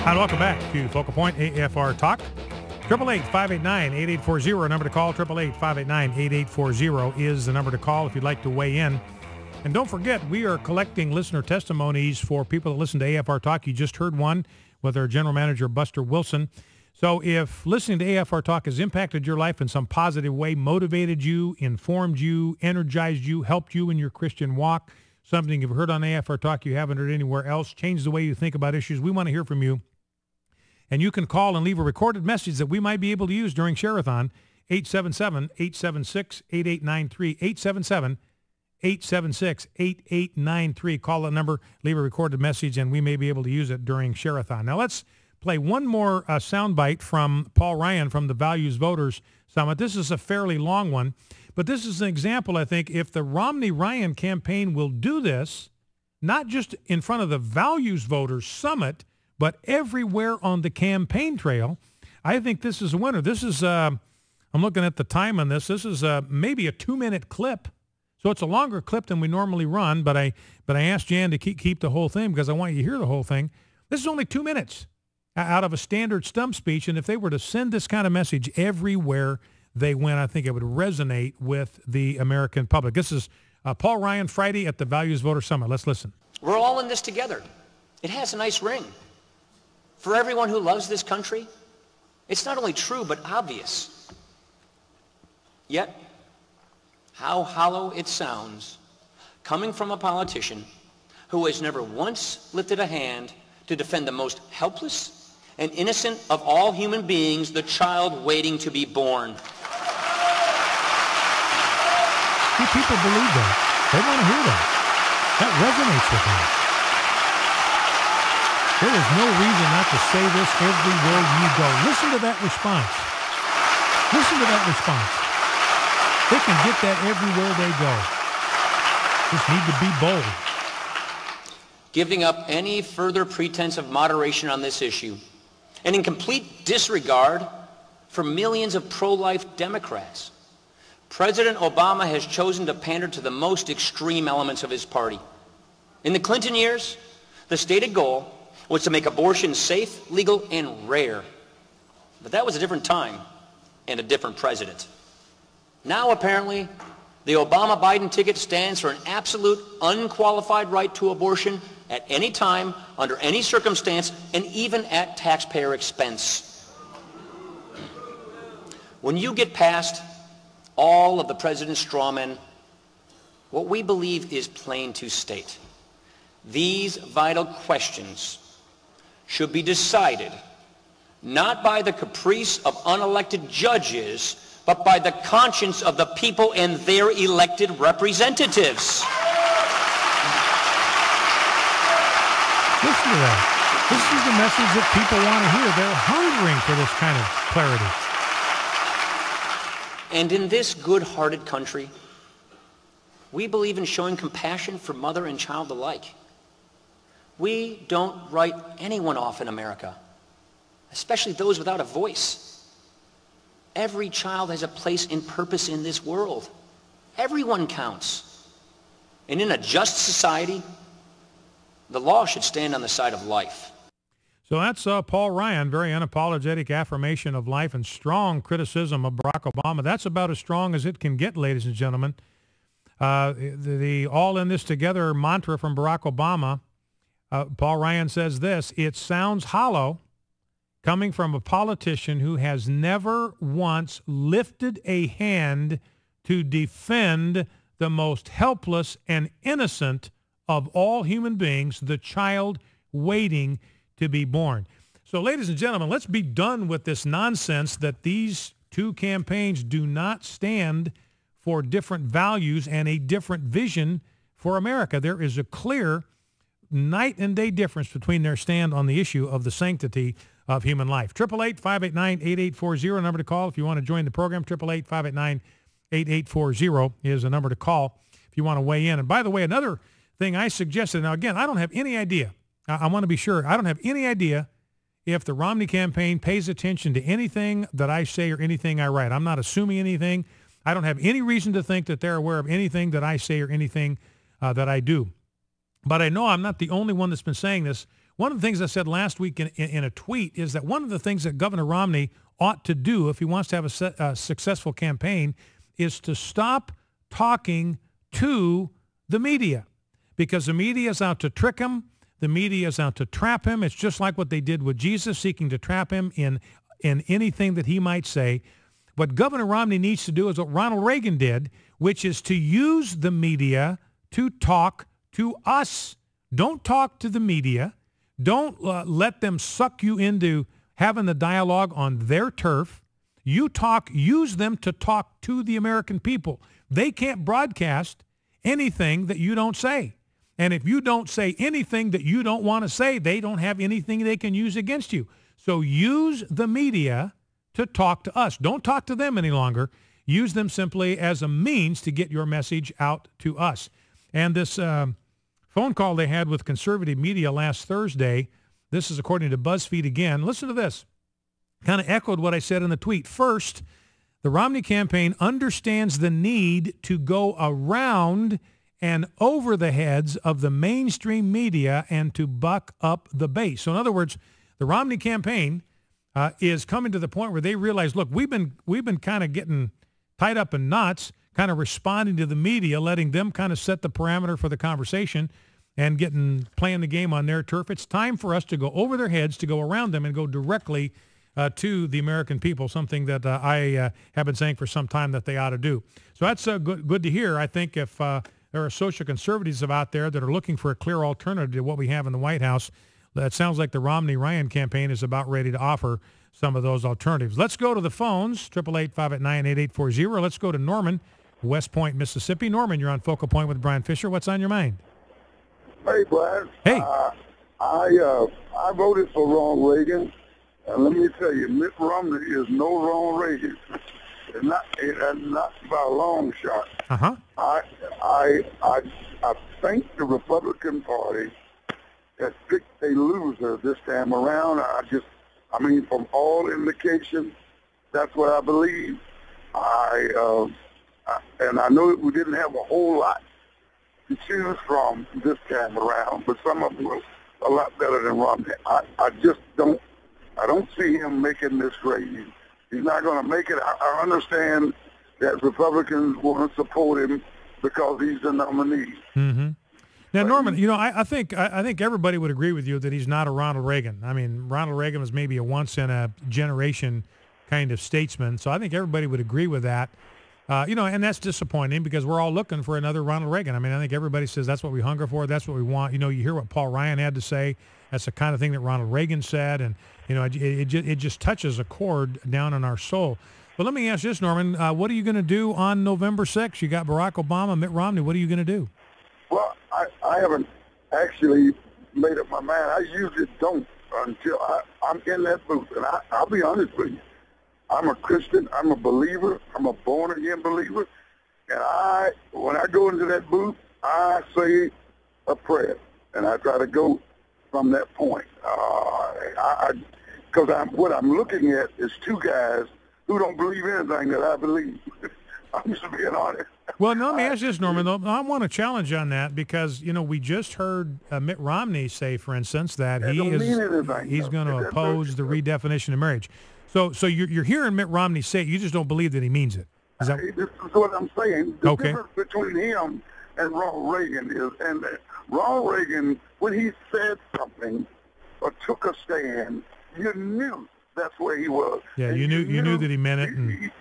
And welcome back to Focal Point AFR Talk. 888-589-8840, number to call. 888-589-8840 is the number to call if you'd like to weigh in. And don't forget, we are collecting listener testimonies for people that listen to AFR Talk. You just heard one with our general manager, Buster Wilson. So if listening to AFR Talk has impacted your life in some positive way, motivated you, informed you, energized you, helped you in your Christian walk, something you've heard on AFR Talk you haven't heard anywhere else, changed the way you think about issues, we want to hear from you. And you can call and leave a recorded message that we might be able to use during Share-a-thon, 877-876-8893, 877-876-8893. Call that number, leave a recorded message, and we may be able to use it during Share-a-thon. Now let's play one more soundbite from Paul Ryan from the Values Voters Summit. This is a fairly long one, but this is an example, I think, if the Romney-Ryan campaign will do this, not just in front of the Values Voters Summit, but everywhere on the campaign trail, I think this is a winner. This is, I'm looking at the time on this. This is maybe a 2-minute clip. So it's a longer clip than we normally run, but I asked Jan to keep the whole thing because I want you to hear the whole thing. This is only 2 minutes out of a standard stump speech, and if they were to send this kind of message everywhere they went, I think it would resonate with the American public. This is Paul Ryan Friday at the Values Voter Summit. Let's listen. We're all in this together. It has a nice ring. For everyone who loves this country, it's not only true but obvious. Yet, how hollow it sounds coming from a politician who has never once lifted a hand to defend the most helpless and innocent of all human beings, the child waiting to be born. See, people believe that. They want to hear that. That resonates with them. There is no reason not to say this everywhere you go. Listen to that response. Listen to that response. They can get that everywhere they go. Just need to be bold. Giving up any further pretense of moderation on this issue, and in complete disregard for millions of pro-life Democrats, President Obama has chosen to pander to the most extreme elements of his party. In the Clinton years, the stated goal was to make abortion safe, legal, and rare. But that was a different time and a different president. Now, apparently, the Obama-Biden ticket stands for an absolute, unqualified right to abortion at any time, under any circumstance, and even at taxpayer expense. When you get past all of the president's strawmen, what we believe is plain to state. These vital questions should be decided not by the caprice of unelected judges, but by the conscience of the people and their elected representatives. Listen to that. This is the message that people want to hear. They're hungering for this kind of clarity. And in this good-hearted country, we believe in showing compassion for mother and child alike. We don't write anyone off in America, especially those without a voice. Every child has a place and purpose in this world. Everyone counts. And in a just society, the law should stand on the side of life. So that's Paul Ryan, very unapologetic affirmation of life and strong criticism of Barack Obama. That's about as strong as it can get, ladies and gentlemen. The all in this together mantra from Barack Obama, Paul Ryan says this: it sounds hollow coming from a politician who has never once lifted a hand to defend the most helpless and innocent of all human beings, the child waiting to be born. So, ladies and gentlemen, let's be done with this nonsense that these two campaigns do not stand for different values and a different vision for America. There is a clear night and day difference between their stand on the issue of the sanctity of human life. 888-589-8840, number to call if you want to join the program. 888-589-8840 is a number to call if you want to weigh in. And by the way, another thing I suggested, now again, I don't have any idea. I want to be sure. I don't have any idea if the Romney campaign pays attention to anything that I say or anything I write. I'm not assuming anything. I don't have any reason to think that they're aware of anything that I say or anything that I do. But I know I'm not the only one that's been saying this. one of the things I said last week in a tweet is that one of the things that Governor Romney ought to do if he wants to have a successful campaign is to stop talking to the media, because the media is out to trick him. The media is out to trap him. It's just like what they did with Jesus, seeking to trap him in anything that he might say. What Governor Romney needs to do is what Ronald Reagan did, which is to use the media to talk to us. Don't talk to the media. Don't let them suck you into having the dialogue on their turf. Use them to talk to the American people. They can't broadcast anything that you don't say. And if you don't say anything that you don't want to say, they don't have anything they can use against you. So use the media to talk to us. Don't talk to them any longer. Use them simply as a means to get your message out to us. And this phone call they had with conservative media last Thursday, this is according to BuzzFeed again. Listen to this. Kind of echoed what I said in the tweet. First, the Romney campaign understands the need to go around and over the heads of the mainstream media and to buck up the base. So in other words, the Romney campaign is coming to the point where they realize, look, we've been kind of getting tied up in knots, kind of responding to the media, letting them kind of set the parameter for the conversation and playing the game on their turf. It's time for us to go over their heads, to go around them and go directly to the American people, something that I have been saying for some time that they ought to do. So that's good to hear. I think if there are social conservatives out there that are looking for a clear alternative to what we have in the White House, that sounds like the Romney-Ryan campaign is about ready to offer some of those alternatives. Let's go to the phones, 888-589-8840. Let's go to Norman, West Point, Mississippi. Norman, you're on Focal Point with Brian Fisher. What's on your mind? Hey, Brian. Hey. I voted for Ronald Reagan, and let me tell you, Mitt Romney is no Ronald Reagan. Not by a long shot. Uh-huh. I think the Republican Party has picked a loser this time around. From all indications, that's what I believe. And I know we didn't have a whole lot to choose from this time around, but some of them were a lot better than Romney. I don't see him making this grade. He's not going to make it. I understand that Republicans want to support him because he's the nominee. Mm-hmm. Now, Norman, I think everybody would agree with you that he's not a Ronald Reagan. I mean, Ronald Reagan was maybe a once-in-a-generation kind of statesman, so I think everybody would agree with that. And that's disappointing because we're all looking for another Ronald Reagan. I mean, I think everybody says that's what we hunger for, that's what we want. You hear what Paul Ryan had to say. That's the kind of thing that Ronald Reagan said, and it just touches a chord down in our soul. But let me ask this, Norman, what are you going to do on November 6th? You got Barack Obama, Mitt Romney. What are you going to do? Well, I haven't actually made up my mind. I usually don't until I'm in that booth. And I'll be honest with you. I'm a Christian. I'm a believer. I'm a born-again believer. And when I go into that booth, I say a prayer. And I try to go from that point. Because what I'm looking at is two guys who don't believe anything that I believe. I'm just being honest. Well, let me ask this, Norman, though. I want to challenge on that because, we just heard Mitt Romney say, for instance, that he's going to oppose the redefinition of marriage. So you're hearing Mitt Romney say it, you just don't believe that he means it. This is what I'm saying. The difference between him and Ronald Reagan is, and Ronald Reagan, when he said something or took a stand, you knew that's where he was. Yeah, you knew that he meant it.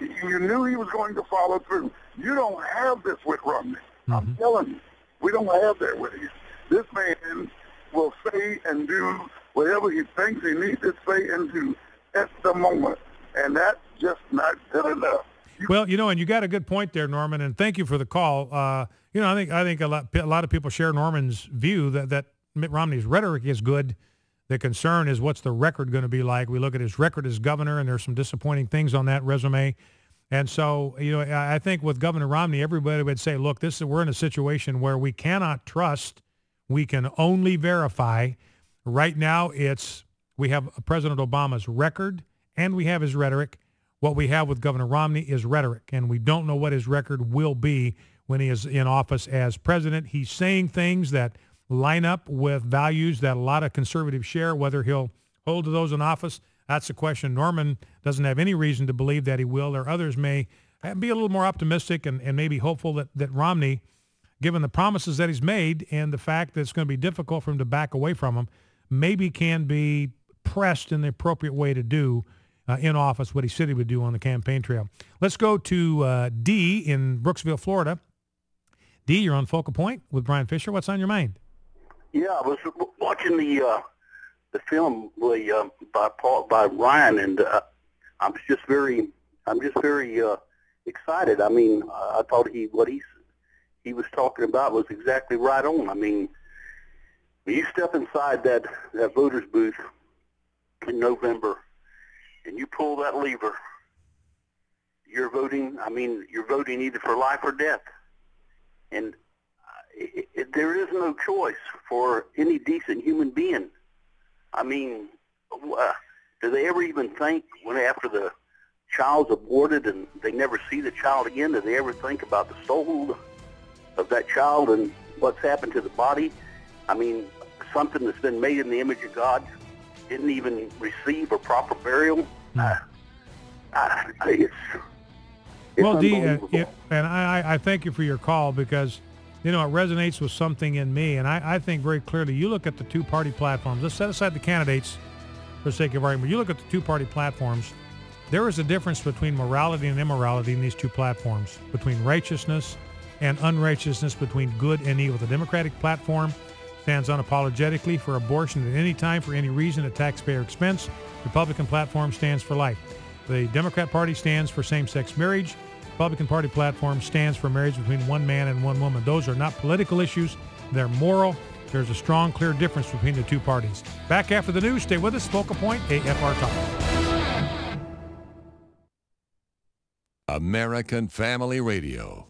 You knew he was going to follow through. You don't have this with Romney. Mm-hmm. I'm telling you, we don't have that with him. This man will say and do whatever he thinks he needs to say and do at the moment, and that's just not good enough. Well, and you got a good point there, Norman, and thank you for the call. I think a lot of people share Norman's view that Mitt Romney's rhetoric is good. The concern is what's the record going to be like. We look at his record as governor, and there's some disappointing things on that resume. And so, I think with Governor Romney, everybody would say, look, we're in a situation where we cannot trust. We can only verify. Right now, we have President Obama's record, and we have his rhetoric. What we have with Governor Romney is rhetoric, and we don't know what his record will be when he is in office as president. He's saying things that line up with values that a lot of conservatives share. Whether he'll hold to those in office, that's the question. Norman doesn't have any reason to believe that he will, or others may be a little more optimistic and maybe hopeful that Romney, given the promises that he's made and the fact that it's going to be difficult for him to back away from them, maybe can be pressed in the appropriate way to do in office what he said he would do on the campaign trail. Let's go to D in Brooksville, Florida. D, you're on Focal Point with Brian Fisher. What's on your mind? Yeah, I was watching the film by Ryan, and I'm just very excited. I mean, I thought what he was talking about was exactly right on. I mean, when you step inside that voter's booth in November and you pull that lever, you're voting. I mean, you're voting either for life or death, and there is no choice for any decent human being. I mean, do they ever even think after the child's aborted and they never see the child again, do they ever think about the soul of that child and what's happened to the body? I mean, something that's been made in the image of God didn't even receive a proper burial. It's well, D, and I thank you for your call, because it resonates with something in me, and I think very clearly. You look at the two-party platforms. Let's set aside the candidates for the sake of argument. You look at the two-party platforms. There is a difference between morality and immorality in these two platforms, between righteousness and unrighteousness, between good and evil. The Democratic platform stands unapologetically for abortion at any time, for any reason, at taxpayer expense. The Republican platform stands for life. The Democrat Party stands for same-sex marriage. The Republican Party platform stands for marriage between one man and one woman. Those are not political issues. They're moral. There's a strong, clear difference between the two parties. Back after the news. Stay with us. Focal Point, AFR Talk. American Family Radio.